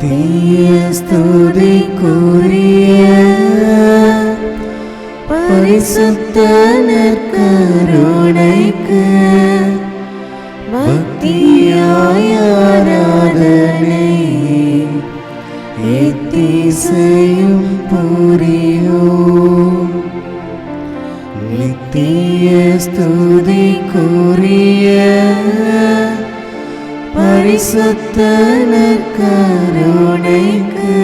நித்திய ஸ்துதிக்குரிய பரிசுத்த நற்கருணைக்கு பக்தியாய் ஆராதனை எத்திசையும் புரியோம். நித்திய ஸ்துதிக்குரிய பரிசுத்த நற்கருணைக்கு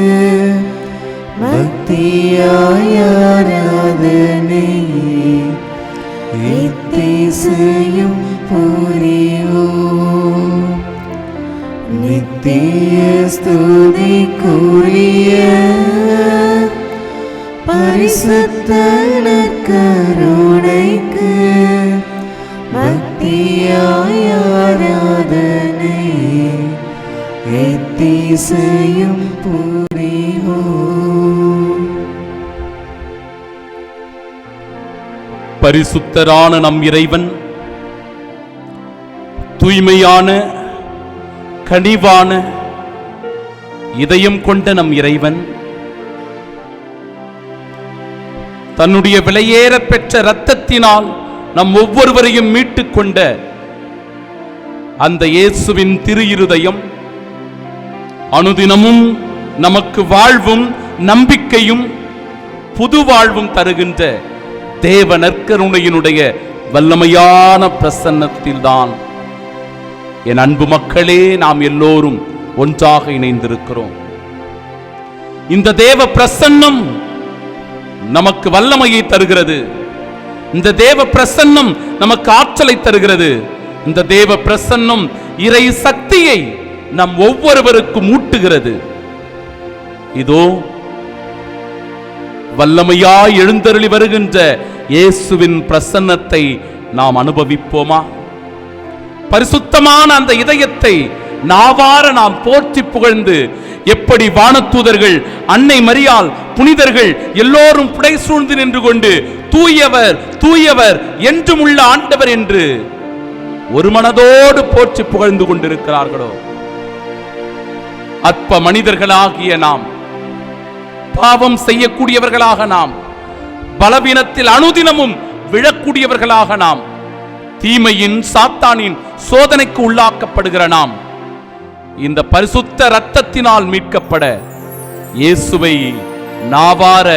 பக்தியாய் ஆராதனை எத்திசையும் புரியோம். நித்திய ஸ்துதிக்குரிய பரிசுத்த நற்கருணைக்கு பக்தியாய் ஆராதனை எத்திசையும் புரிவோம். பரிசுத்தரான நம் இறைவன் தூய்மையான கனிவான இதயம் கொண்ட நம் இறைவன் தன்னுடைய விலையேற பெற்ற இரத்தத்தினால் நம் ஒவ்வொருவரையும் மீட்டுக் கொண்ட அந்த இயேசுவின் திரு இருதயம் அனுதினமும் நமக்கு வாழ்வும் நம்பிக்கையும் புது வாழ்வும் தருகின்ற தேவ நற்கருணையினுடைய வல்லமையான பிரசன்னத்தில்தான் என் அன்பு மக்களே நாம் எல்லோரும் ஒன்றாக இணைந்திருக்கிறோம். இந்த தேவ பிரசன்னம் நமக்கு வல்லமையை தருகிறது. இந்த தேவ பிரசன்னம் நமக்கு ஆற்றலை தருகிறது. இந்த தேவ பிரசன்னம் இறை சக்தியை நம் ஒவ்வொருவருக்கும் ஊட்டுகிறது. இதோ வல்லமையாய் எழுந்தருளி வருகின்ற இயேசுவின் பிரசன்னத்தை நாம் அனுபவிப்போமா? பரிசுத்தமான அந்த இதயத்தை நாவார நாம் போற்றி புகழ்ந்து, எப்படி வானதூதர்கள், அன்னை மரியாள், புனிதர்கள் எல்லோரும் புடை சூழ்ந்து நின்று கொண்டு தூயவர் தூயவர் என்றும் உள்ள ஆண்டவர் என்று ஒரு மனதோடு போற்றி புகழ்ந்து கொண்டிருக்கிறார்களோ, அற்ப மனிதர்களாகிய நாம், பாவம் செய்யக்கூடியவர்களாக நாம், பலவீனத்தில் அனுதினமும் விழக்கூடியவர்களாக நாம், தீமையின் சாத்தானின் சோதனைக்கு உள்ளாக்கப்படுகிற நாம், இந்த பரிசுத்த இரத்தத்தினால் மீட்கப்பட இயேசுவை நாவார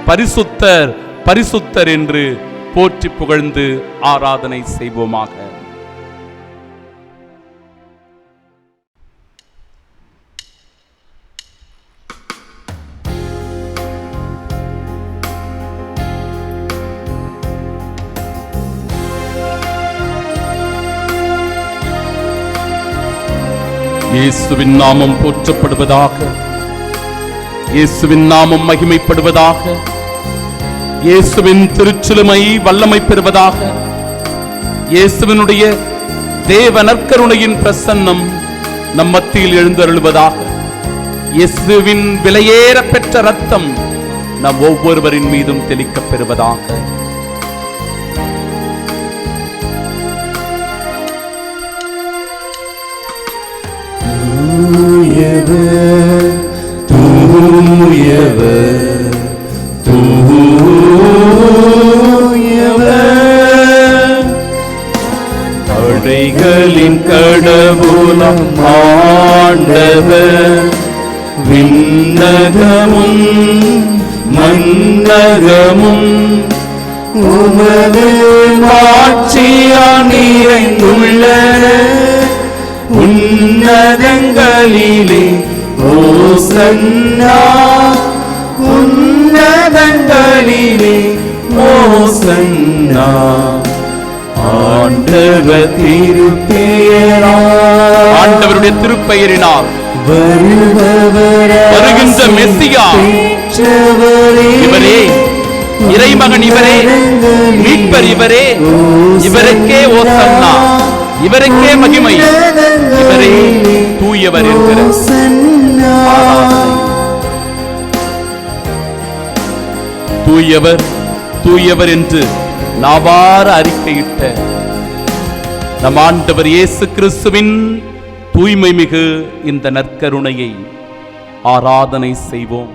பரிசுத்தர் பரிசுத்தர் என்று போற்றி புகழ்ந்து ஆராதனை செய்வோமாக. இயேசுவின் நாமம் போற்றப்படுவதாக, இயேசுவின் நாமம் மகிமைப்படுவதாக, இயேசுவின் திருச்சிலுமை வல்லமை பெறுவதாக, இயேசுவினுடைய தேவ நற்கருணையின் பிரசன்னம் நம் மத்தியில் எழுந்தருளுவதாக, இயேசுவின் விலையேற பெற்ற இரத்தம் நம் ஒவ்வொருவரின் மீதும் தெளிக்கப் பெறுவதாக. தூயவர் தூயவர் தூயவர், படைகளின் கடவுளாம் ஆண்டவர், விண்ணகமும் மன்னகமும் உமது ஆட்சியால் நிறைந்துள்ளன. உன்னதங்களிலே ஓசன்னா, உன்னதங்களிலே ஓசன்னா, ஆண்டவர் திருப்பெயரால், ஆண்டவருடைய திருப்பெயரினால் வருகின்ற மெசியா இவரே, இறைமகன் இவரே, மீட்பர் இவரே, இவருக்கே ஓசன்னா, இவருக்கே மகிமை, இவரே தூயவர் என்கிறார். தூயவர் தூயவர் என்று நாவார அறிக்கையிட்ட நம் ஆண்டவர் இயேசு கிறிஸ்துவின் தூய்மை மிகு இந்த நற்கருணையை ஆராதனை செய்வோம்.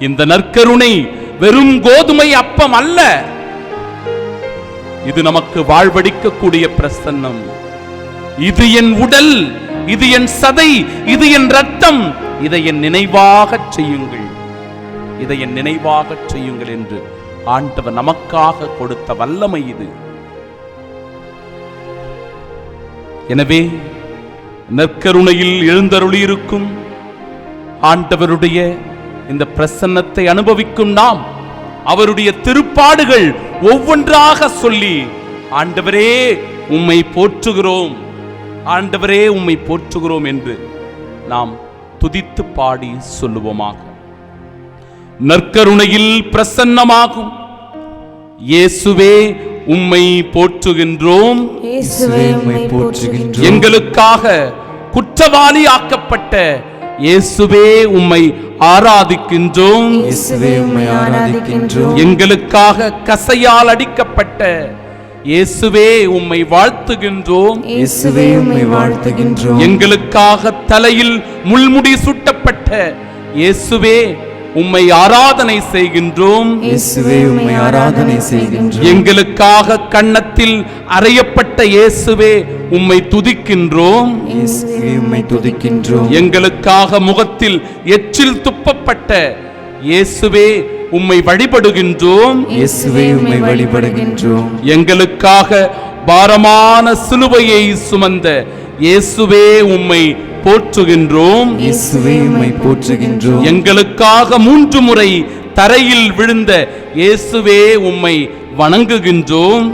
இந்த நற்கருணை வெறும் கோதுமை அப்பம் அல்ல, இது நமக்கு வாழ்வடிக்கக்கூடிய பிரசன்னம். இது என் உடல், இது என் சதை, இது என் ரத்தம், இதை என் நினைவாக செய்யுங்கள், இதை என் நினைவாக செய்யுங்கள் என்று ஆண்டவர் நமக்காக கொடுத்த வல்லமை இது. எனவே நற்கருணையில் எழுந்தருளியிருக்கும் ஆண்டவருடைய இந்த பிரசன்னத்தை அனுபவிக்கும் நாம் அவருடைய திருப்பாடுகள் ஒவ்வொன்றாக சொல்லி, ஆண்டவரே உம்மை போற்றுகிறோம், ஆண்டவரே உம்மை போற்றுகிறோம் என்று நாம் துதித்து பாடி சொல்லுவோமாக. நற்கருணையில் பிரசன்னமாகும் இயேசுவே உம்மை போற்றுகின்றோம், எங்களுக்காக குற்றவாளி ஆக்கப்பட்ட இயேசுவே உம்மை ஆராதிக்கின்றோம், எங்களுக்காக கசையால் அடிக்கப்பட்ட இயேசுவே உம்மை வாழ்த்துகின்றோம், எங்களுக்காக தலையில் முள்முடி சுட்டப்பட்ட இயேசுவே உம்மை ஆராதனை செய்கின்றோம், எங்களுக்காக கன்னத்தில் அறையப்பட்ட இயேசுவே உம்மை துதிக்கின்றோம், எங்களுக்காக முகத்தில் எச்சில் துப்பப்பட்ட இயேசுவே உம்மை வழிபடுகின்றோம், எங்களுக்காக பாரமான சிலுவையை சுமந்த இயேசுவே உம்மை போற்றுகின்றோம், எங்களுக்காக 3 முறை தரையில் விழுந்த இயேசுவே உம்மை வணங்குகின்றோம்,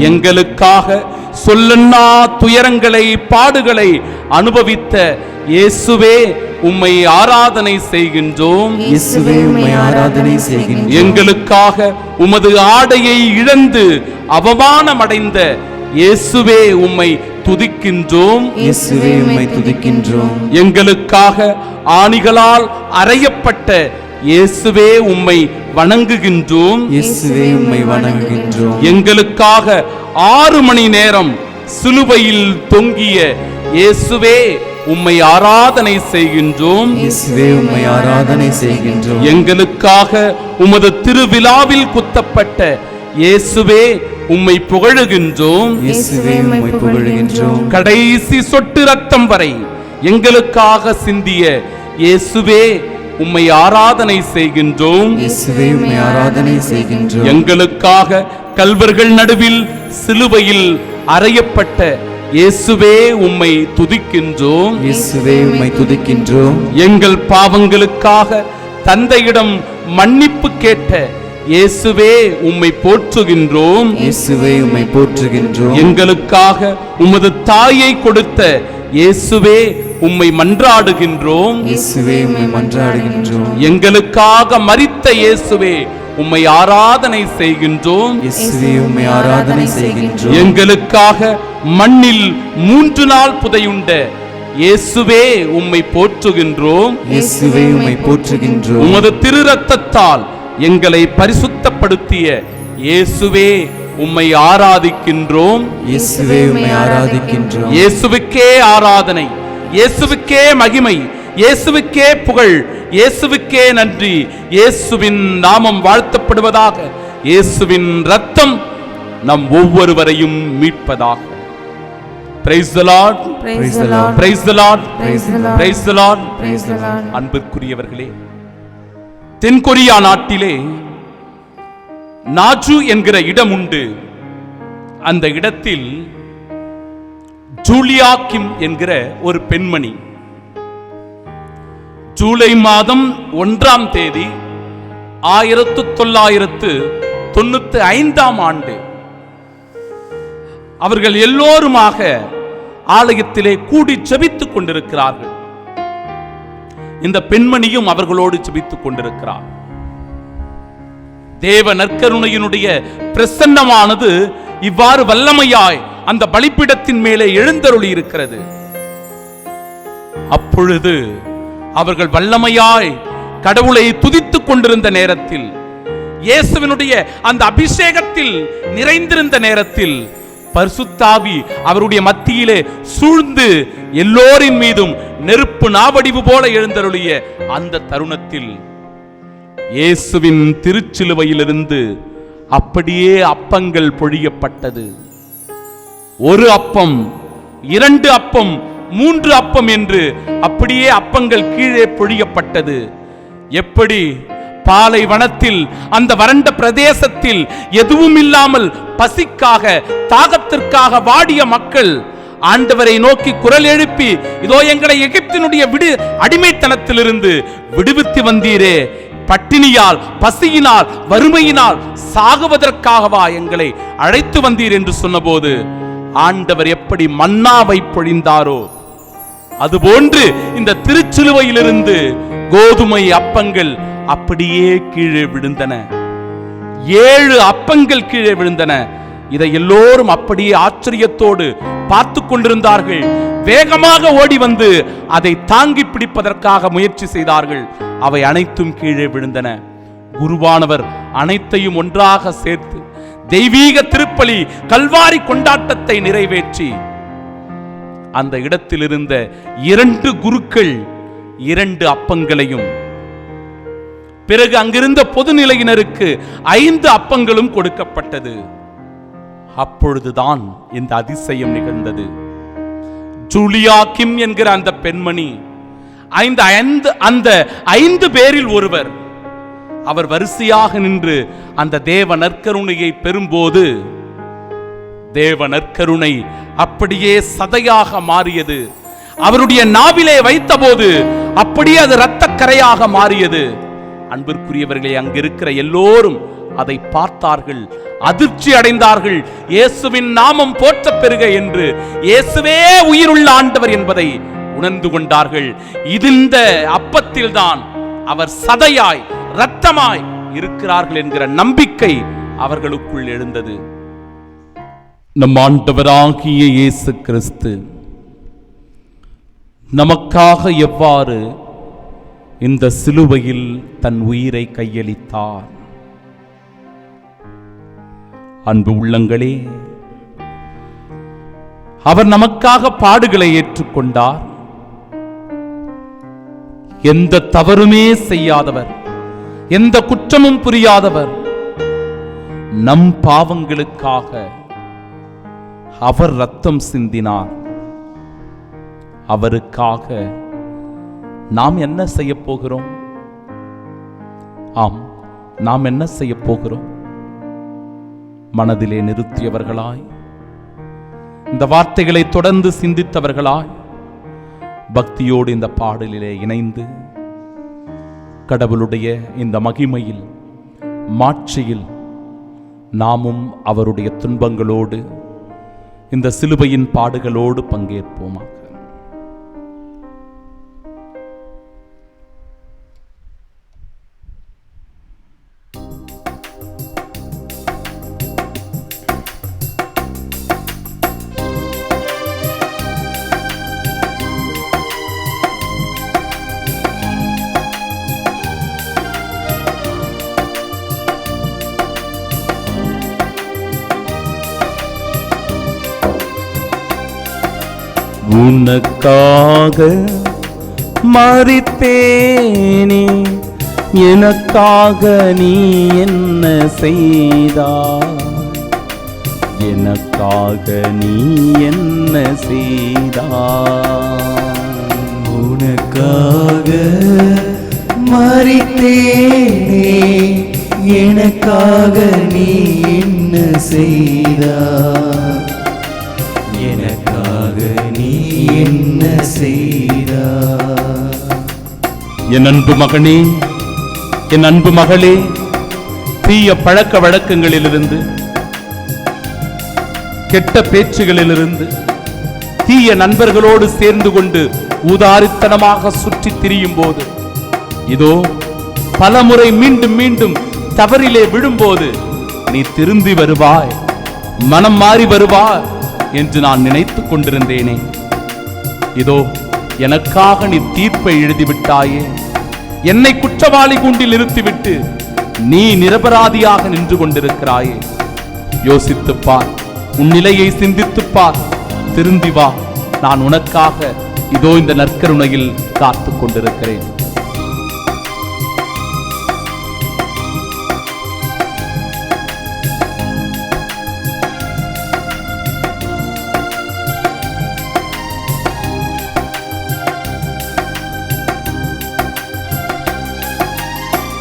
எங்களுக்காக சொல்லன்னா துயரங்களை பாடுகளை அனுபவித்த இயேசுவே உம்மை ஆராதனை செய்கின்றோம், எங்களுக்காக உமது ஆடையை இழந்து அவமானமடைந்த இயேசுவே உம்மை துதிக்கின்றோம், எங்களுக்காக ஆணிகளால் அறையப்பட்ட இயேசுவே உம்மை வணங்குகின்றோம், எங்களுக்காக 6 மணி நேரம் சிலுவையில் தொங்கிய இயேசுவே உம்மை ஆராதனை செய்கின்றோம், எங்களுக்காக உமது திருவிழாவில் குத்தப்பட்ட இயேசுவே உம்மை புகழுகின்றோம், கடைசி சொட்டு ரத்தம் வரை எங்களுக்காக சிந்திய இயேசுவே உம்மை ஆராதனை செய்கின்றோம், எங்களுக்காக கல்வர்கள் நடுவில் சிலுவையில் அறையப்பட்ட இயேசுவே உம்மை துதிக்கின்றோம், எங்கள் பாவங்களுக்காக தந்தையிடம் மன்னிப்பு கேட்ட இயேசுவே உம்மை போற்றுகின்றோம், எங்களுக்காக உமது தாயை கொடுத்த இயேசுவே உம்மை மன்றாடுகின்றோம், எங்களுக்காக மரித்த இயேசுவே உம்மை ஆராதனை செய்கின்றோம், எங்களுக்காக மண்ணில் 3 நாள் புதையுண்ட இயேசுவே உம்மை போற்றுகின்றோம், உமது திரு ரத்தத்தால் எங்களை பரிசுத்தப்படுத்திய இயேசுவே உம்மை ஆராதிக்கின்றோம், இயேசுவுக்கே ஆராதனை, இயேசுவுக்கே மகிமை, இயேசுவுக்கே புகழ், இயேசுவுக்கே நன்றி. இயேசுவின் நாமம் வாழ்த்தப்படுவதாக. இயேசுவின் ரத்தம் நம் ஒவ்வொருவரையும் மீட்பதாக. Praise the Lord, praise the Lord, praise the Lord, praise the Lord, praise the Lord. அன்பிற்குரியவர்களே, தென்கொரியா நாட்டிலே நாஜு என்கிற இடம் உண்டு. அந்த இடத்தில் ஜூலியா கிம் என்கிற ஒரு பெண்மணி ஜூலை மாதம் 1ஆம் தேதி 1995ஆம் ஆண்டு அவர்கள் எல்லோருமாக ஆலயத்திலே கூடி ஜெபித்துக் கொண்டிருக்கிறார்கள். இந்த பெண்மணியும் அவர்களோடு ஜெபித்துக் கொண்டிருக்கிறார். தேவ நற்கருணையினுடைய பிரசன்னமானது இவ்வாறு வல்லமையாய் அந்த பலிபீடத்தின் மேலே எழுந்தருளி இருக்கிறது. அப்பொழுது அவர்கள் வல்லமையாய் கடவுளை துதித்துக் கொண்டிருந்த நேரத்தில், இயேசுவினுடைய அந்த அபிஷேகத்தில் நிறைந்திருந்த நேரத்தில் பரிசுத்தாவி அவருடைய மத்தியிலே சூழ்ந்து எல்லோரின் மீதும் நெருப்பு நாவடிவு போல எழுந்தருளிய அந்த தருணத்தில் இயேசுவின் திருச்சிலுவையிலிருந்து அப்படியே அப்பங்கள் பொழியப்பட்டது. ஒரு அப்பம், 2 அப்பம், 3 அப்பம் என்று அப்படியே அப்பங்கள் கீழே பொழியப்பட்டது. எப்படி பாலைவனத்தில் அந்த வறண்ட பிரதேசத்தில் எதுவும் இல்லாமல் பசிக்காக தாகத்திற்காக வாடிய மக்கள் ஆண்டவரை நோக்கி குரல் எழுப்பி, இதோ எங்களை எகிப்தினுடைய அடிமைத்தனத்திலிருந்து விடுவித்து வந்தீரே, பட்டினியால், பசியினால், வறுமையினால் சாகுவதற்காகவா எங்களை அழைத்து வந்தீர் என்று சொன்னபோது ஆண்டவர் எப்படி மன்னாவை பொழிந்தாரோ அதுபோன்று இந்த திருச்சிலுவையிலிருந்து கோதுமை அப்பங்கள் அப்படியே கீழே விழுந்தன. 7 அப்பங்கள் கீழே விழுந்தன. இதை எல்லோரும் அப்படியே ஆச்சரியத்தோடு பார்த்து கொண்டிருந்தார்கள். வேகமாக ஓடி வந்து அதை தாங்கி பிடிப்பதற்காக முயற்சி செய்தார்கள். அவை அனைத்தும் கீழே விழுந்தன. குருவானவர் அனைத்தையும் ஒன்றாக சேர்த்து தெய்வீக திருப்பலி கல்வாரி கொண்டாட்டத்தை நிறைவேற்றி அந்த இடத்தில் இருந்த 2 குருக்கள் 2 அப்பங்களையும், பிறகு அங்கிருந்த பொதுநிலையினருக்கு 5 அப்பங்களும் கொடுக்கப்பட்டது. அப்பொழுதுதான் இந்த அதிசயம் நிகழ்ந்தது. ஜூலியா கிம் என்கிற அந்த பெண்மணி அந்த 5 பேரில் ஒருவர். அவர் வரிசையாக நின்று அந்த தேவ நற்கருணையை பெறும்போது தேவ நற்கருணை அப்படியே சதையாக மாறியது. அவருடைய நாவிலே வைத்தபோது அப்படியே அது இரத்தக்கரையாக மாறியது. அன்பிற்குரியவர்களே, அங்கிருக்கிற எல்லோரும் அதை பார்த்தார்கள், அதிர்ச்சி அடைந்தார்கள். இயேசுவின் நாமம் போற்ற பெறுக என்று, இயேசுவே உயிருள்ள ஆண்டவர் என்பதை உணர்ந்து கொண்டார்கள். இந்த அப்பத்தில்தான் அவர் சதையாய் இரத்தமாய் இருக்கிறார்கள் என்கிற நம்பிக்கை அவர்களுக்குள் எழுந்தது. நம் ஆண்டவராகிய இயேசு கிறிஸ்து நமக்காக எவ்வாறு இந்த சிலுவையில் தன் உயிரை கையளித்தார். அன்பு உள்ளங்களே, அவர் நமக்காக பாடுகளை ஏற்றுக்கொண்டார். எந்த தவறுமே செய்யாதவர், எந்த குற்றமும் புரியாதவர், நம் பாவங்களுக்காக அவர் இரத்தம் சிந்தினார். அவருக்காக நாம் என்ன செய்ய போகிறோம்? ஆம், நாம் என்ன செய்ய போகிறோம்? மனதிலே நிறுத்தியவர்களாய், இந்த வார்த்தைகளை தொடர்ந்து சிந்தித்தவர்களாய், பக்தியோடு இந்த பாடலிலே இணைந்து கடவுளுடைய இந்த மகிமையில், மாட்சியில் நாமும் அவருடைய துன்பங்களோடு, இந்த சிலுவையின் பாடுகளோடு பங்கேற்போமாக. உனக்காக மரித்தேனே, எனக்காக நீ என்ன செய்தாய்? எனக்காக நீ என்ன செய்தாய்? உனக்காக மரித்தேனே, எனக்காக நீ என்ன செய்தாய்? எனக்காக நீ என்ன செய்தாய்? என் அன்பு மகனே, என் அன்பு மகளே, தீய பழக்க வழக்கங்களிலிருந்து, கெட்ட பேச்சுகளிலிருந்து, தீய நண்பர்களோடு சேர்ந்து கொண்டு ஊதாரித்தனமாக சுற்றி திரியும் போது, இதோ பலமுறை மீண்டும் மீண்டும் தவறிலே விழும்போது நீ திருந்தி வருவாய், மனம் மாறி வருவாய் என்று நான் நினைத்துக் கொண்டிருந்தேனே. இதோ எனக்காக நீ தீர்ப்பை எழுதிவிட்டாயே, என்னை குற்றவாளி கூண்டில் நிறுத்திவிட்டு நீ நிரபராதியாக நின்று கொண்டிருக்கிறாயே. யோசித்துப்பார், உன் நிலையை சிந்தித்துப் பார், திருந்தி வா. நான் உனக்காக இதோ இந்த நற்கருணையில் காத்து கொண்டிருக்கிறேன்.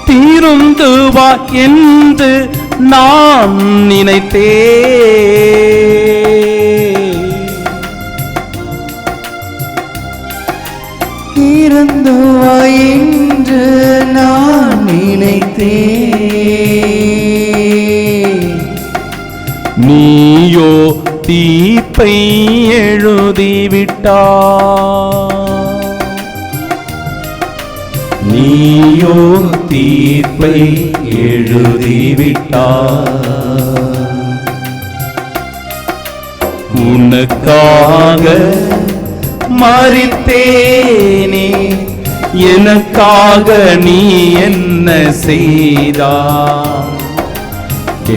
தீருந்து வா என்று நான் நினைத்தேன். தீருந்து வா என்று நான் நினைத்தேன். நீயோ தீர்ப்பை எழுதிவிட்டாய். நீயோ தீர்ப்பை எழுதிவிட்டாய். உனக்காக மரித்தேனே, எனக்காக நீ என்ன செய்தாய்?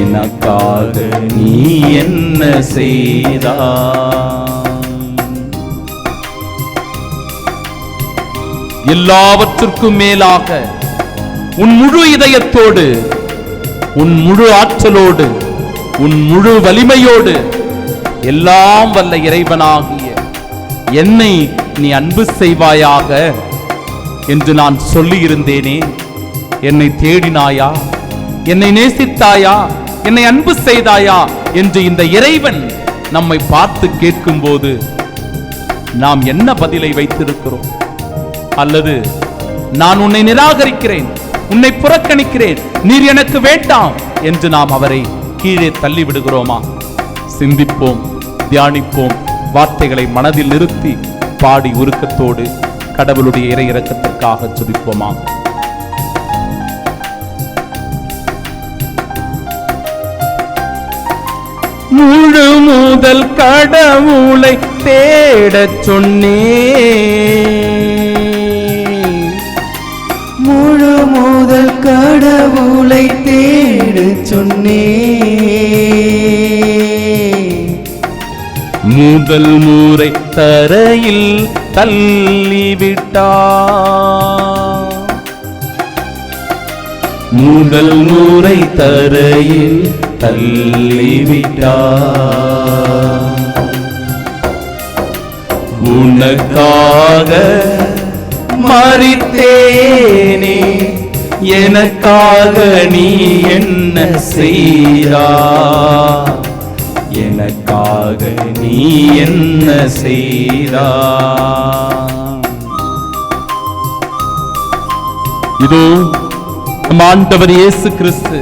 எனக்காக நீ என்ன செய்தாய்? எல்லாவற்றுக்கும் மேலாக உன் முழு இதயத்தோடு, உன் முழு ஆற்றலோடு, உன் முழு வலிமையோடு எல்லாம் வல்ல இறைவனாகிய என்னை நீ அன்பு செய்வாயாக என்று நான் சொல்லியிருந்தேனே. என்னை தேடினாயா? என்னை நேசித்தாயா? என்னை அன்பு செய்தாயா என்று இந்த இறைவன் நம்மை பார்த்து கேட்கும்போது நாம் என்ன பதிலை வைத்திருக்கிறோம்? அல்லது நான் உன்னை நிராகரிக்கிறேன், உன்னை புறக்கணிக்கிறேன், நீர் எனக்கு வேண்டாம் என்று நாம் அவரை கீழே தள்ளிவிடுகிறோமா? சிந்திப்போம், தியானிப்போம், வார்த்தைகளை மனதில் நிறுத்தி பாடி உருக்கத்தோடு கடவுளுடைய இறை இரக்கத்திற்காக ஜெபிப்போமா? முழு முதல் கடவுளை தேடச் சொன்னேன். முழு முதல் கடவுளை தேடச் சொன்னேன். முதல் முறை தரையில் தள்ளிவிட்டார். முதல் முறை தரையில் தள்ளிவிட்டார். உனக்காக மரித்தேனே, எனக்காக நீ என்ன செய்தாய்? எனக்காக நீ என்ன செய்தாய்? இதோ நம் ஆண்டவர் இயேசு கிறிஸ்து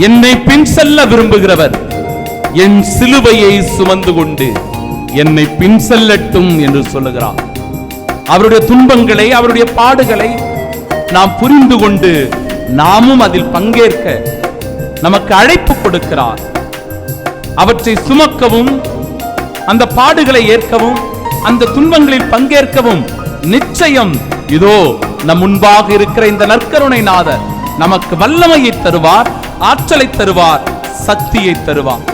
என்னை பின் செல்ல விரும்புகிறவர் என் சிலுவையை சுமந்து கொண்டு என்னை பின் செல்லட்டும் என்று சொல்லுகிறார். அவருடைய துன்பங்களை, அவருடைய பாடுகளை நாம் புரிந்து கொண்டு நாமும் அதில் பங்கேற்க நமக்கு அழைப்பு கொடுக்கிறார். அவற்றை சுமக்கவும், அந்த பாடுகளை ஏற்கவும், அந்த துன்பங்களில் பங்கேற்கவும் நிச்சயம் இதோ நம் முன்பாக இருக்கிற இந்த நற்கருணை நாதர் நமக்கு வல்லமையை தருவார், ஆற்றலை தருவார், சக்தியை தருவார்.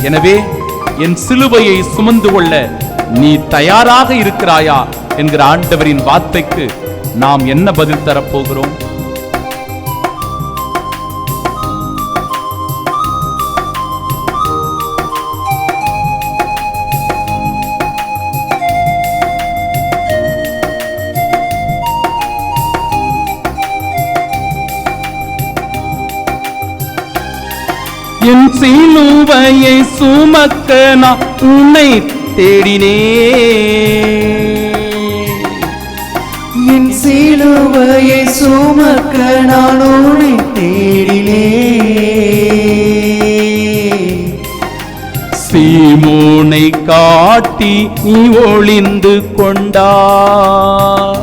எனவே என் சிலுவையை சுமந்து கொள்ள நீ தயாராக இருக்கிறாயா என்கிற ஆண்டவரின் வார்த்தைக்கு நாம் என்ன பதில் தரப்போகிறோம்? என் சிலுவையை சுமக்க நான் உன்னை தேடினேன். என் சிலுவையை சுமக்க நான் உன்னை தேடினேன். சீமோனை காட்டி நீ ஒளிந்து கொண்டாய்.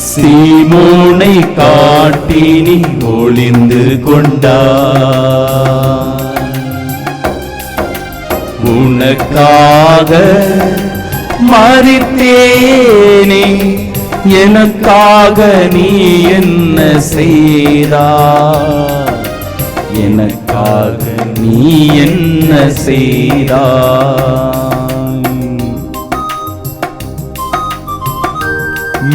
சீமோனை காட்டி நீ ஒளிந்து கொண்டாய். உனக்காக மரித்தேனே, எனக்காக நீ என்ன செய்தாய்? எனக்காக நீ என்ன செய்தாய்.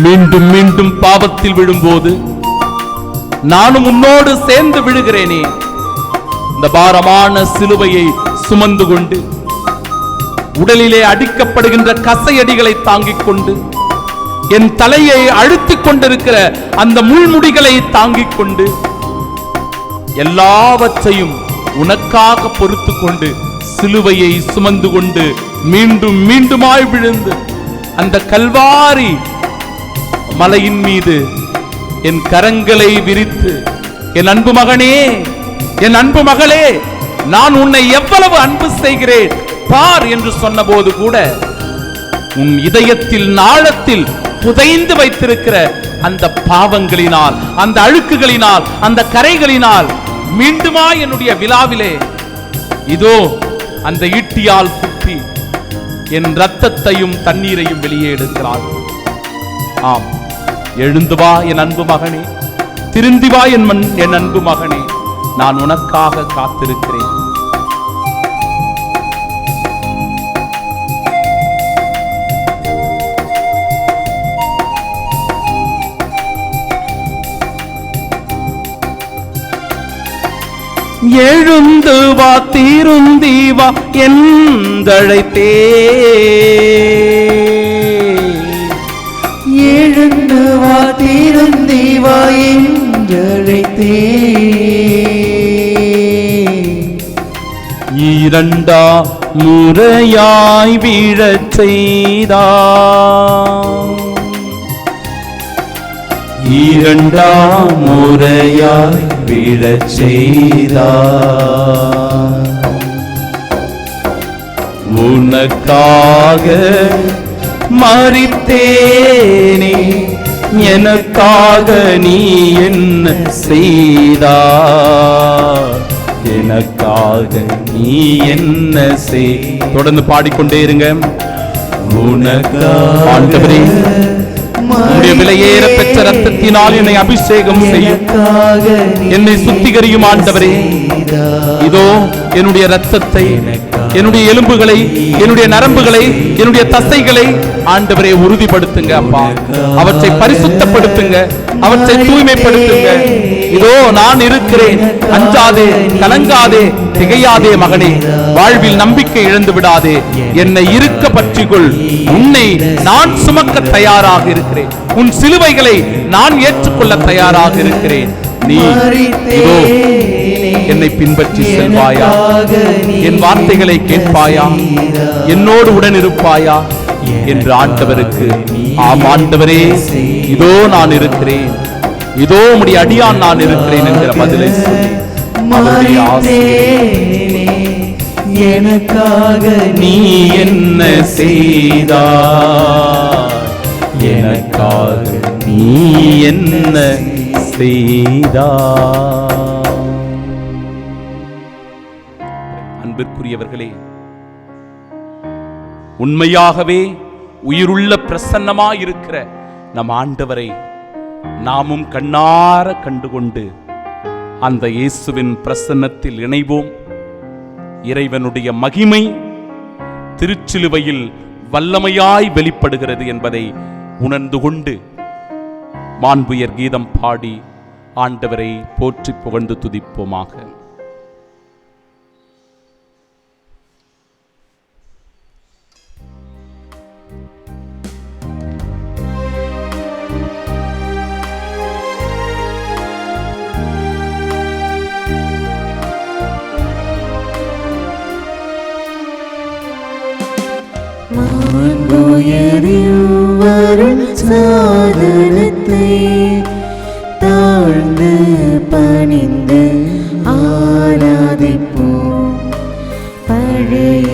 மீண்டும் மீண்டும் பாவத்தில் விழும்போது நானும் உன்னோடு சேர்ந்து விழுகிறேனே. இந்த பாரமான சிலுவையை சுமந்து கொண்டு உடலிலே அடிக்கப்படுகின்ற கசையடிகளை தாங்கிக் கொண்டு என் தலையை அழுத்திக் கொண்டிருக்கிற அந்த முள்முடிகளை தாங்கிக் கொண்டு எல்லாவற்றையும் உனக்காக பொறுத்து கொண்டு சிலுவையை சுமந்து கொண்டு மீண்டும் மீண்டுமாய் விழுந்து அந்த கல்வாரி மலையின் மீது என் கரங்களை விரித்து, என் அன்பு மகனே, என் அன்பு மகளே, நான் உன்னை எவ்வளவு அன்பு செய்கிறேன் பார் என்று சொன்னபோது கூட உன் இதயத்தில் நாளத்தில் புதைந்து வைத்திருக்கிற அந்த பாவங்களினால், அந்த அழுக்குகளினால், அந்த கரைகளினால் மீண்டுமா என்னுடைய விழாவிலே இதோ அந்த ஈட்டியால் குத்தி என் இரத்தத்தையும் தண்ணீரையும் வெளியே எடுக்கிறார். ஆம், எழுந்து வா என் அன்பு மகனே, திருந்தி வா என் அன்பு மகனே, நான் உனக்காக காத்திருக்கிறேன். எழுந்து வா திருந்தி வா என்றழைத்தே, எழுந்து வா திருந்தி வா என்றழைத்தே, இரண்டா முறையாய் விழச் செய்தாய், இரண்டாம் முறையாய் விழச் செய்தாய். உனக்காக மரித்தேனே, எனக்காக நீ என்ன செய்தாய், எனக்காக நீ என்ன செய். தொடர்ந்து பாடிக்கொண்டே இருங்க. உனக்காக ஆண்டவரே, உம்முடைய விலையேற பெற்ற ரத்தத்தினால் என்னை அபிஷேகம் செய்யும், என்னை சுத்திகரியும் ஆண்டவரே. இதோ என்னுடைய ரத்தத்தை, என்னுடைய எலும்புகளை, என்னுடைய நரம்புகளை, என்னுடைய தசைகளை ஆண்டவரே உறுதிப்படுத்துங்க அப்பா. அவற்றை பரிசுத்தப்படுத்துங்க, அவற்றை தூய்மைப்படுத்துங்க. இதோ நான் இருக்கிறேன், அஞ்சாதே, கலங்காதே, திகையாதே மகனே. வாழ்வில் நம்பிக்கை இழந்து விடாதே, என்னை இருக்க பற்றிக்கொள். உன்னை நான் சுமக்க தயாராக இருக்கிறேன், உன் சிலுவைகளை நான் ஏற்றுக்கொள்ள தயாராக இருக்கிறேன். நீ இதோ என்னை பின்பற்றி செல்வாயா, என் வார்த்தைகளை கேட்பாயா, என்னோடு உடன் இருப்பாயா என்று ஆண்டவருக்கு, ஆம் ஆண்டவரே, இதோ நான் இருக்கிறேன், இதோ உம்முடைய அடியான் நான் இருக்கிறேன் என்கிற பதிலை சொல்லி அவருடைய ஆசீர்வாதம். எனக்காக நீ என்ன செய்தாய், எனக்காக நீ என்ன செய்தாய். அன்பிற்குரியவர்களே, உண்மையாகவே உயிருள்ள பிரசன்னமாயிருக்கிற நம் ஆண்டவரை நாமும் கண்ணார கண்டுகொண்டு அந்த இயேசுவின் பிரசன்னத்தில் இணைவோம். இறைவனுடைய மகிமை திருச்சிலுவையில் வல்லமையாய் வெளிப்படுகிறது என்பதை உணர்ந்து கொண்டு மாண்புயர் கீதம் பாடி ஆண்டவரை போற்றி புகழ்ந்து துதிப்போமாக. வரும் சாதனத்தை தாழ்ந்து பணிந்து ஆராதிப்போம். பழைய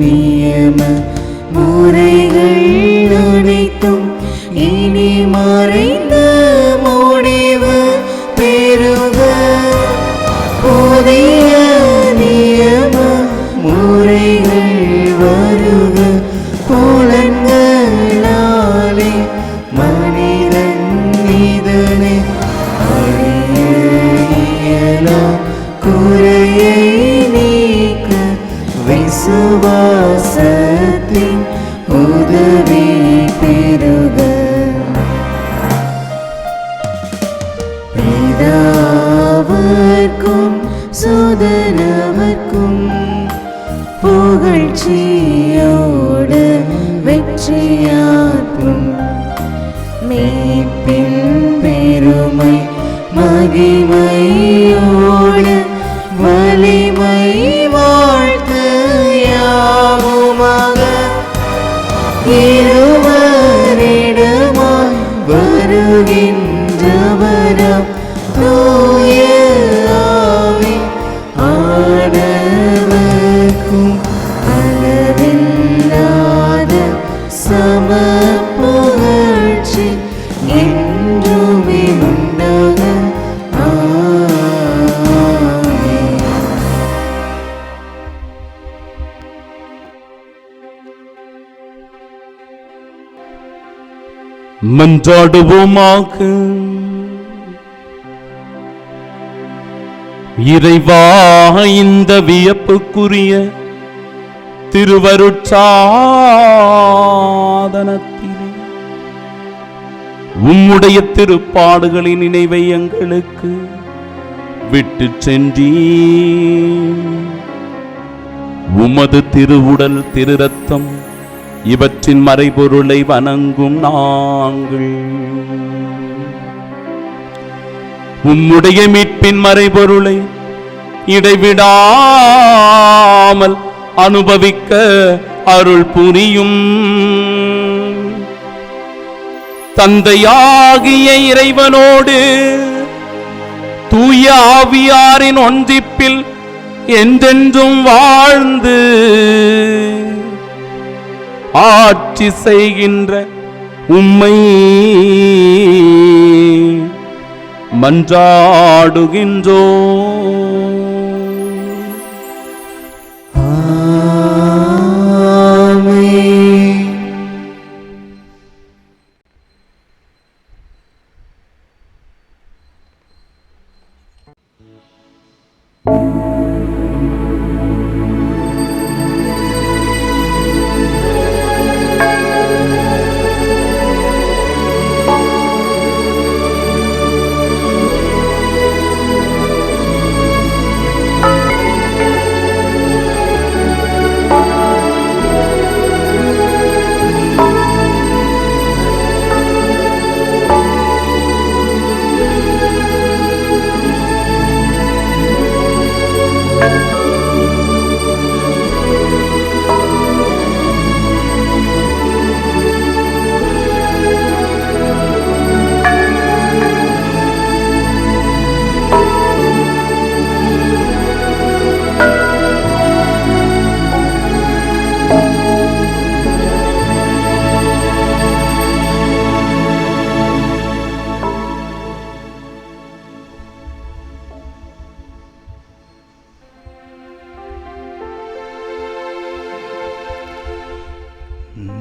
நியம முறைகள் அனைத்தும் இனி மறைந்த முடிவு பெறுக. புதிய நியம முறைகள் வருக. புலன்களாலே மனிதன் இதனை அறிய குறையை நீக்க விசுவாசத்தின் உதவி பெருக பிதாவர்க்கும் சுதனவர்க்கும் புகழ்ச்சியோடு வெற்றியாற்றும் மீட்பின் பெருமை மகிமையோடு வலிமை வாழ்த்து யாவுமாக இருவரிடமாய் வருகின்றவராம் தூய ஆவி ஆடவர்க்கும் அளவில்லாத சம புகழ்ச்சி என்றுமே உண்டாக ஆமென். மன்றாடுவோமாக. இறைவா, இந்த வியப்புக்குரிய திருவருட்சாதனத்திலே உம்முடைய திருப்பாடுகளின் நினைவை எங்களுக்கு விட்டு சென்றீர். உமது திருவுடல் திரு ரத்தம் இவற்றின் மறைபொருளை வணங்கும் நாங்கள் உம்முடைய மீட்பின் மறைபொருளை இடைவிடாமல் அனுபவிக்க அருள் புரியும். தந்தையாகிய இறைவனோடு தூய ஆவியாரின் ஒன்றிப்பில் என்றென்றும் வாழ்ந்து ஆட்சி செய்கின்ற உம்மை மன்றாடுகின்றோ. ஆமென்.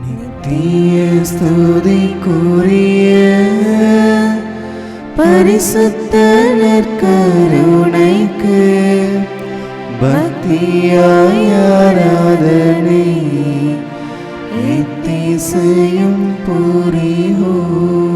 நித்திய ஸ்துதிக்குரிய பரிசுத்த நற்கருணைக்கு பக்தியாய் ஆராதனை எத்திசையும் புரிவோம்.